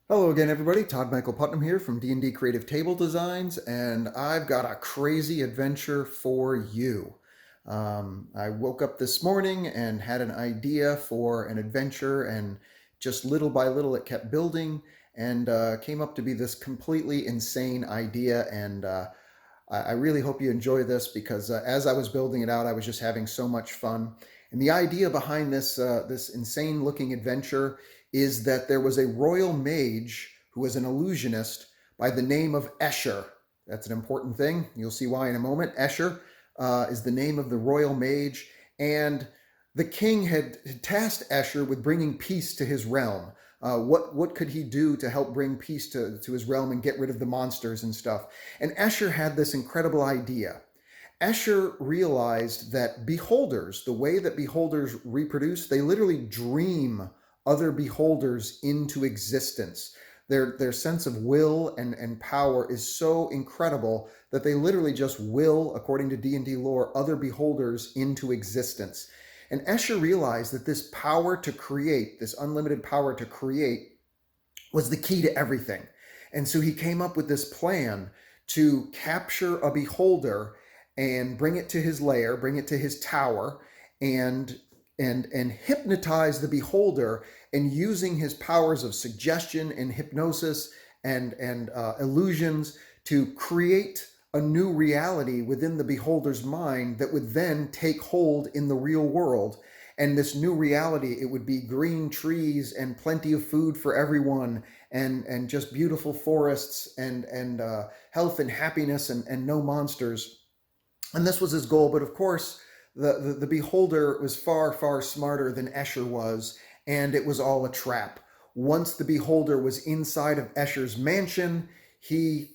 Hello again, everybody. Todd Michael Putnam here from D&D Creative Table Designs, and I've got a crazy adventure for you. I woke up this morning and had an idea for an adventure, and just little by little it kept building and came up to be this completely insane idea. And I really hope you enjoy this because as I was building it out, I was just having so much fun. And the idea behind this insane looking adventure is that there was a royal mage who was an illusionist by the name of Escher. That's an important thing. You'll see why in a moment. Escher is the name of the royal mage, and the king had tasked Escher with bringing peace to his realm. What could he do to help bring peace to his realm and get rid of the monsters and stuff? And Escher had this incredible idea. Escher realized that beholders, the way that beholders reproduce, they literally dream other beholders into existence. Their sense of will and power is so incredible that they literally just will, according to D&D lore, other beholders into existence. And Escher realized that this power to create, this unlimited power to create, was the key to everything. And so he came up with this plan to capture a beholder and bring it to his lair, bring it to his tower, and hypnotize the beholder, and using his powers of suggestion and hypnosis and illusions to create a new reality within the beholder's mind that would then take hold in the real world. And this new reality, it would be green trees and plenty of food for everyone, and just beautiful forests and health and happiness and no monsters. And this was his goal. But of course, the beholder was far, far smarter than Escher was, and it was all a trap. Once the beholder was inside of Escher's mansion, he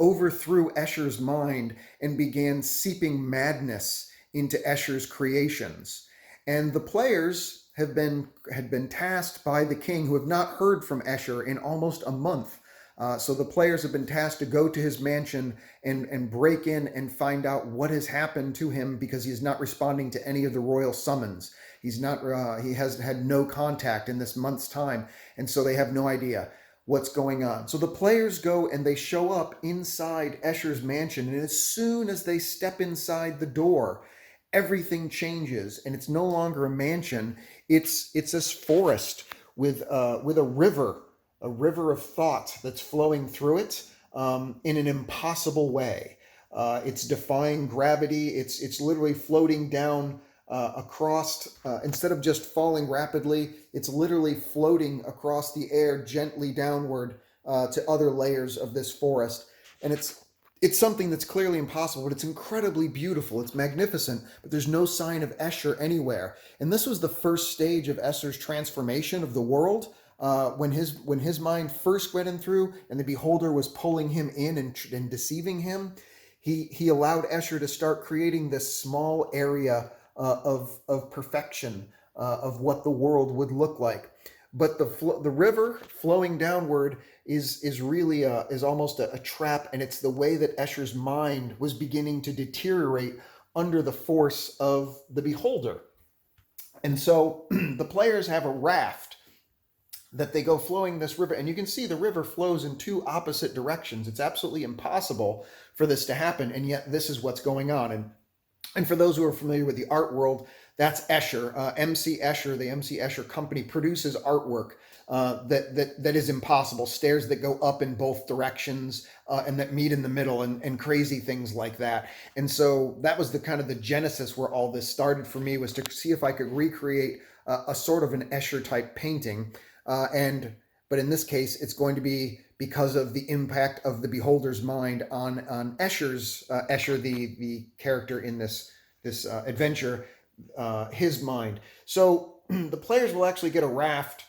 overthrew Escher's mind and began seeping madness into Escher's creations. And the players had been tasked by the king, who have not heard from Escher in almost a month. So the players have been tasked to go to his mansion and break in and find out what has happened to him, because he is not responding to any of the royal summons. He has had no contact in this month's time, and so they have no idea what's going on. So the players go and they show up inside Escher's mansion, and as soon as they step inside the door, everything changes, and it's no longer a mansion. It's this forest with a river of thought that's flowing through it in an impossible way. It's defying gravity. It's literally floating down across, instead of just falling rapidly, it's literally floating across the air gently downward to other layers of this forest. And it's something that's clearly impossible, but it's incredibly beautiful. It's magnificent, but there's no sign of Escher anywhere. And this was the first stage of Escher's transformation of the world. When his mind first went in through, and the beholder was pulling him in and deceiving him, he allowed Escher to start creating this small area of perfection of what the world would look like. But the river flowing downward is really is almost a trap, and it's the way that Escher's mind was beginning to deteriorate under the force of the beholder. And so the players have a raft that they go flowing this river, and you can see the river flows in two opposite directions. It's absolutely impossible for this to happen, and yet this is what's going on. And for those who are familiar with the art world, that's Escher. MC Escher, the MC Escher company, produces artwork that is impossible. Stairs that go up in both directions and that meet in the middle, and crazy things like that. And so that was the kind of the genesis where all this started for me, was to see if I could recreate a sort of an Escher type painting. But in this case, it's going to be because of the impact of the beholder's mind on Escher, the character in this adventure, his mind. So the players will actually get a raft,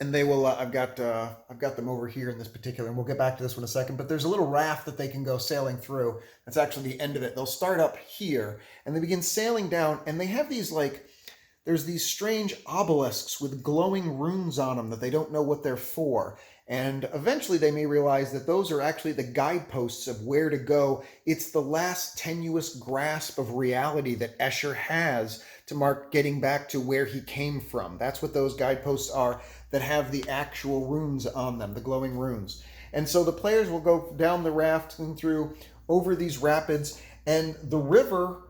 and they will. I've got them over here in this particular, and we'll get back to this one in a second. But there's a little raft that they can go sailing through. That's actually the end of it. They'll start up here, and they begin sailing down, and they have these there's these strange obelisks with glowing runes on them that they don't know what they're for. And eventually they may realize that those are actually the guideposts of where to go. It's the last tenuous grasp of reality that Escher has to mark getting back to where he came from. That's what those guideposts are, that have the actual runes on them, the glowing runes. And so the players will go down the raft and through over these rapids, and the river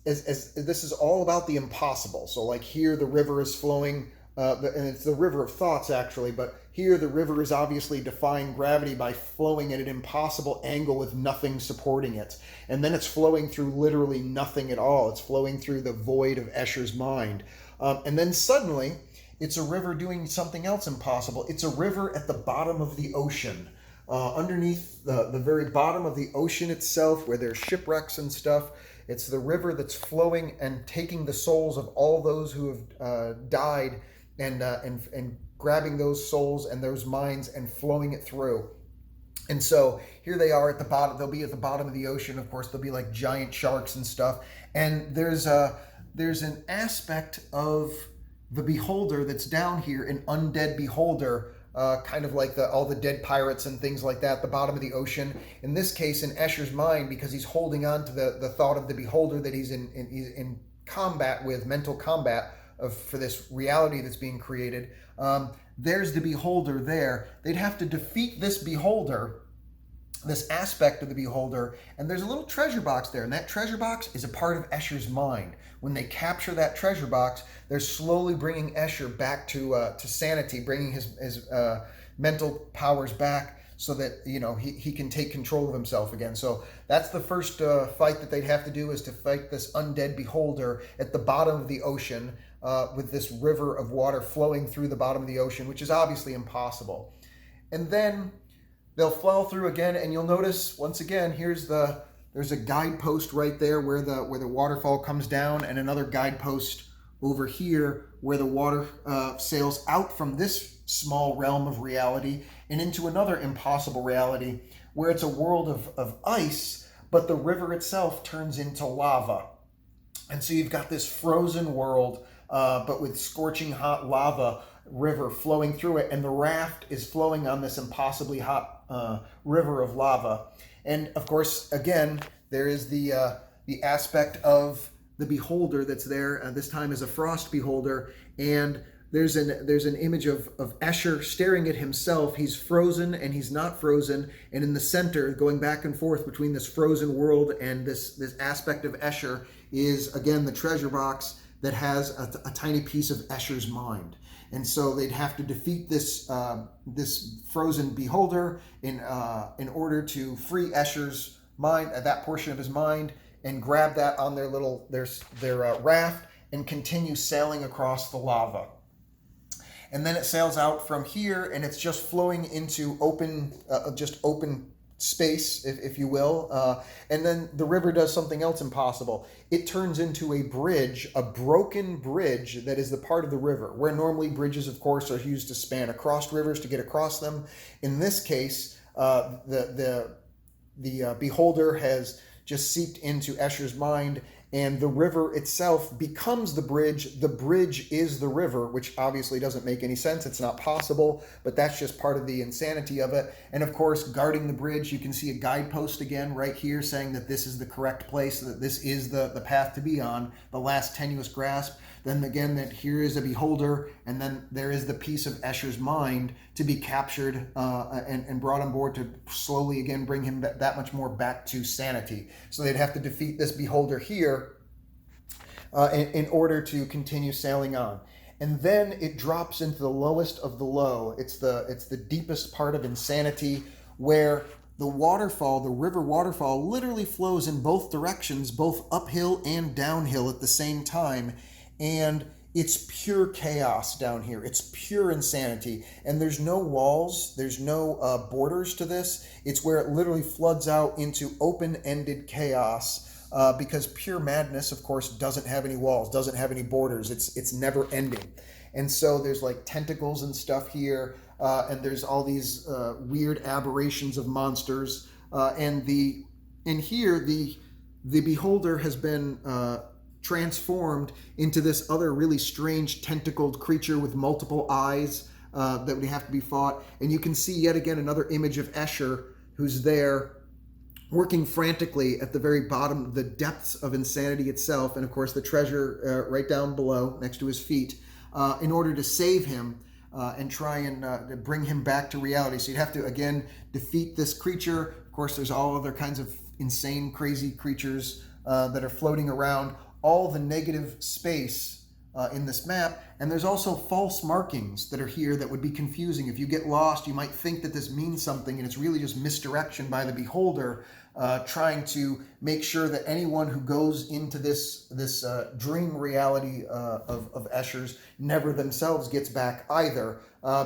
as this is all about the impossible. So like here the river is flowing, and it's the river of thoughts actually, but here the river is obviously defying gravity by flowing at an impossible angle with nothing supporting it. And then it's flowing through literally nothing at all. It's flowing through the void of Escher's mind. And then suddenly it's a river doing something else impossible. It's a river at the bottom of the ocean. Underneath the very bottom of the ocean itself, where there's shipwrecks and stuff. It's the river that's flowing and taking the souls of all those who have died, and grabbing those souls and those minds and flowing it through. And so here they are at the bottom. They'll be at the bottom of the ocean. Of course, there'll be like giant sharks and stuff. And there's an aspect of the beholder that's down here, an undead beholder. Kind of like all the dead pirates and things like that, the bottom of the ocean. In this case, in Escher's mind, because he's holding on to the thought of the beholder that he's in combat with, mental combat for this reality that's being created. There's the beholder there. They'd have to defeat this beholder, this aspect of the beholder, and there's a little treasure box there, and that treasure box is a part of Escher's mind. When they capture that treasure box, they're slowly bringing Escher back to sanity, bringing his mental powers back, so that he can take control of himself again. So that's the first fight that they'd have to do, is to fight this undead beholder at the bottom of the ocean, with this river of water flowing through the bottom of the ocean, which is obviously impossible. And then they'll fall through again, and you'll notice once again there's a guidepost right there where the waterfall comes down, and another guidepost over here where the water sails out from this small realm of reality and into another impossible reality where it's a world of ice, but the river itself turns into lava. And so you've got this frozen world, but with scorching hot lava river flowing through it, and the raft is flowing on this impossibly hot river of lava. And of course, again, there is the aspect of the beholder that's there. This time as a frost beholder, and there's an image of Escher staring at himself. He's frozen and he's not frozen, and in the center, going back and forth between this frozen world and this aspect of Escher, is again the treasure box that has a tiny piece of Escher's mind. And so they'd have to defeat this frozen beholder in order to free Escher's mind, that portion of his mind, and grab that on their raft and continue sailing across the lava. And then it sails out from here, and it's just flowing into open space, if you will. And then the river does something else impossible. It turns into a bridge, a broken bridge that is the part of the river, where normally bridges, of course, are used to span across rivers to get across them. In this case, the beholder has just seeped into Escher's mind, and the river itself becomes the bridge. The bridge is the river, which obviously doesn't make any sense. It's not possible, but that's just part of the insanity of it. And of course, guarding the bridge, you can see a guidepost again right here saying that this is the correct place, that this is the path to be on, the last tenuous grasp. Then again, that here is a beholder, and then there is the piece of Escher's mind to be captured and brought on board to slowly again bring him that much more back to sanity. So they'd have to defeat this beholder here in order to continue sailing on. And then it drops into the lowest of the low. It's the deepest part of insanity, where the waterfall, the river waterfall, literally flows in both directions, both uphill and downhill at the same time. And it's pure chaos down here. It's pure insanity. And there's no walls. There's no borders to this. It's where it literally floods out into open-ended chaos, because pure madness, of course, doesn't have any walls, doesn't have any borders. It's never ending. And so there's like tentacles and stuff here, and there's all these weird aberrations of monsters. And here the beholder has been transformed into this other really strange tentacled creature with multiple eyes that would have to be fought. And you can see yet again another image of Escher, who's there working frantically at the very bottom, the depths of insanity itself, and of course the treasure right down below next to his feet, in order to save him and try and bring him back to reality. So you'd have to, again, defeat this creature. Of course, there's all other kinds of insane, crazy creatures that are floating around, all the negative space in this map. And there's also false markings that are here that would be confusing. If you get lost, you might think that this means something, and it's really just misdirection by the beholder, trying to make sure that anyone who goes into this dream reality of Eschers never themselves gets back either,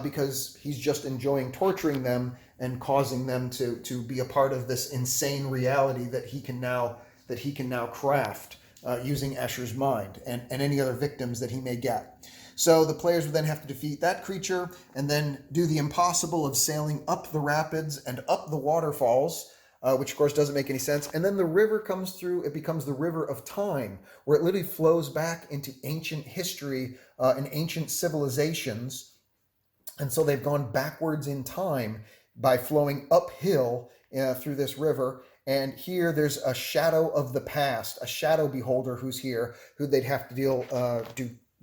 because he's just enjoying torturing them and causing them to be a part of this insane reality that he can now craft using Escher's mind and any other victims that he may get. So the players would then have to defeat that creature and then do the impossible of sailing up the rapids and up the waterfalls, which of course doesn't make any sense. And then the river comes through. It becomes the river of time, where it literally flows back into ancient history and ancient civilizations. And so they've gone backwards in time by flowing uphill through this river. And here there's a shadow of the past, a shadow beholder who's here, who they'd have to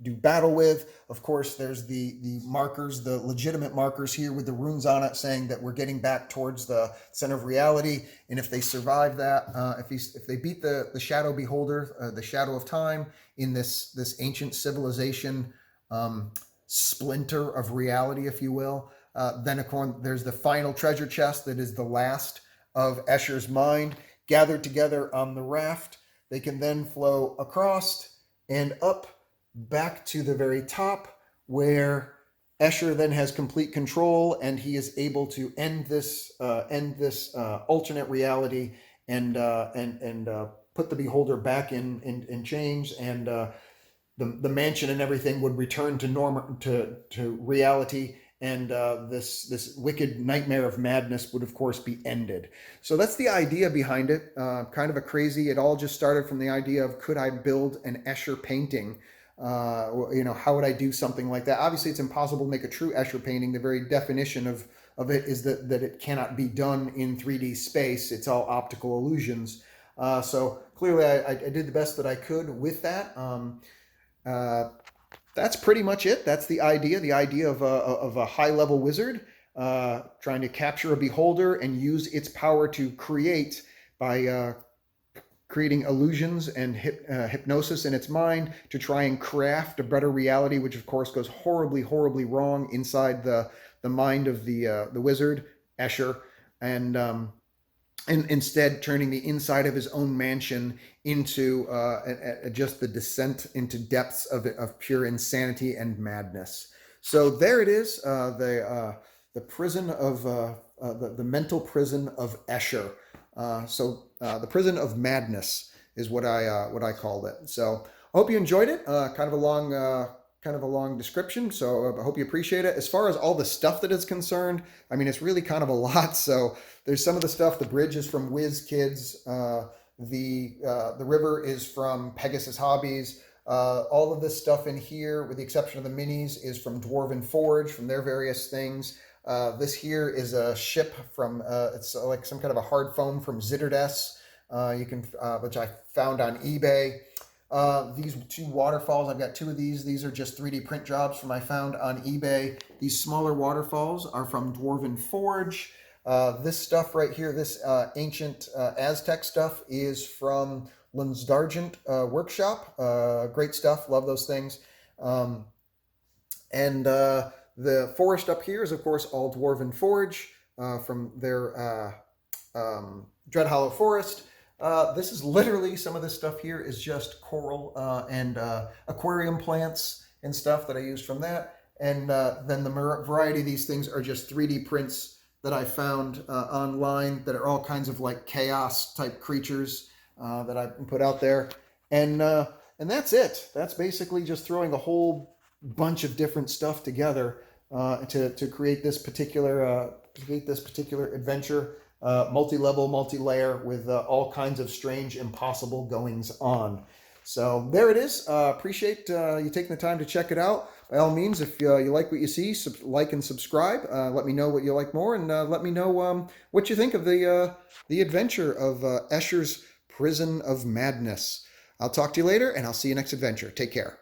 do battle with. Of course, there's the markers, the legitimate markers here with the runes on it saying that we're getting back towards the center of reality. And if they survive that, if they beat the shadow beholder, the shadow of time in this ancient civilization splinter of reality, if you will, then there's the final treasure chest that is the last of Escher's mind gathered together on the raft. They can then flow across and up back to the very top, where Escher then has complete control, and he is able to end this alternate reality and put the beholder back in chains, and the mansion and everything would return to reality. And this wicked nightmare of madness would, of course, be ended. So that's the idea behind it. Kind of a crazy. It all just started from the idea of, could I build an Escher painting? How would I do something like that? Obviously, it's impossible to make a true Escher painting. The very definition of it is that it cannot be done in 3D space. It's all optical illusions. So clearly, I did the best that I could with that. That's pretty much it. That's the idea of a high-level wizard trying to capture a beholder and use its power to create by creating illusions and hypnosis in its mind to try and craft a better reality, which of course goes horribly, horribly wrong inside the mind of the wizard, Escher, and instead turning the inside of his own mansion into just the descent into depths of pure insanity and madness. So there it is, the prison of the mental prison of Escher. The prison of madness is what I called it. So I hope you enjoyed it. Kind of a long description, so I hope you appreciate it. As far as all the stuff that is concerned, I mean, it's really kind of a lot. So there's some of the stuff. The bridge is from Whiz Kids. The river is from Pegasus Hobbies. All of this stuff in here, with the exception of the minis, is from Dwarven Forge, from their various things. This here is a ship from, it's like some kind of a hard foam from Zitterdes, which I found on eBay. These two waterfalls, I've got two of these. These are just 3D print jobs from I found on eBay. These smaller waterfalls are from Dwarven Forge. This stuff right here, this ancient Aztec stuff, is from Lunsdargent Workshop. Great stuff. Love those things. The forest up here is, of course, all Dwarven Forge from their Dreadhollow Forest. This is literally, some of this stuff here is just coral and aquarium plants and stuff that I used from that. And then the variety of these things are just 3D prints that I found online that are all kinds of like chaos type creatures that I put out there. And that's it. That's basically just throwing a whole bunch of different stuff together to create this particular adventure, multi-level, multi-layer, with all kinds of strange, impossible goings on. So there it is. Appreciate you taking the time to check it out. By all means, if you like what you see, like and subscribe. Let me know what you like more, and let me know what you think of the adventure of Escher's Prison of Madness. I'll talk to you later, and I'll see you next adventure. Take care.